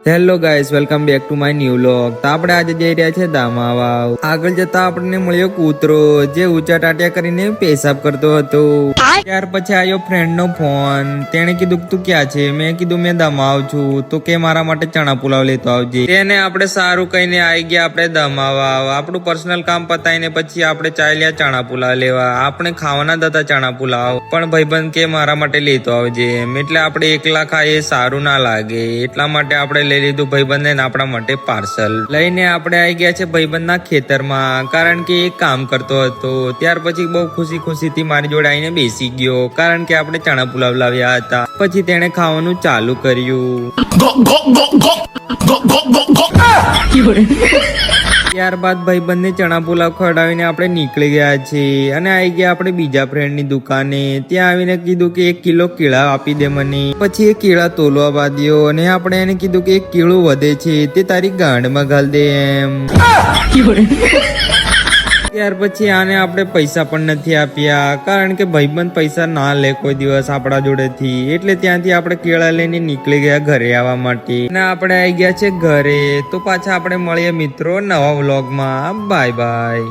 Hello guys, welcome back to my new vlog. તો આપણે આજે જઈ રહ્યા છે દામાવાવ। આગળ જતા આપણને મળ્યો કૂતરો જે ઊંચા ટાટિયા કરીને પેશાબ કરતો હતો। ત્યાર પછી આવ્યો ફ્રેન્ડ નો ફોન। તેણે કીધું તું ક્યાં છે? મેં કીધું મેં દમાવ છું, તો કે મારા માટે ચણા પુલાવ લેતો આવજે। તેને આપણે સારું કહીને આવી ગયા આપણે દમાવાવ। આપણું પર્સનલ કામ પતાવીને પછી આપણે ચાલ્યા ચણા પુલાવ લેવા। આપણે ખાવાના જ હતા ચણા પુલાવ, પણ ભાઈબંધ કે મારા માટે લેતો આવજે એમ। એટલે આપણે એકલા ખાઈએ સારું ના લાગે, એટલા માટે આપણે લઈ લીધું ભાઈબંધને આપણા માટે પાર્સલ લઈને આપણે આવી ગયા છે ભાઈબંધના ખેતરમાં, કારણ કે એ કામ કરતો હતો। ત્યાર પછી બહુ ખુશીથી મારી જોડે આવીને બેસી ગયો, કારણ કે આપણે ચણા પુલાવ લાવ્યા હતા। પછી તેણે ખાવાનું ચાલુ કર્યું। ત્યારબાદ ભાઈબંધને ચણા પુલાવ ખવડાવીને આપણે નીકળી ગયા છે અને આવી ગયા આપણે બીજા ફ્રેન્ડની દુકાને। ત્યાં આવીને કીધું કે 1 કિલો કેળા આપી દે મને। પછી એ કેળા તોલવા બાંધ્યો અને આપણે એને કીધું કે 1 કિલો વધે છે તે તારી ગાંડમાં ઘાલ દે એમ। ત્યાર પછી આને આપણે પૈસા પણ નથી આપ્યા, કારણ કે ભાઈબંધ પૈસા ના લે કોઈ દિવસ આપણા જોડેથી। એટલે ત્યાંથી આપણે કેળા લઈને નીકળી ગયા ઘરે આવવા માટે અને આપણે આવી ગયા છે ઘરે। તો પાછા આપણે મળીએ મિત્રો નવા વ્લોગમાં। Bye bye.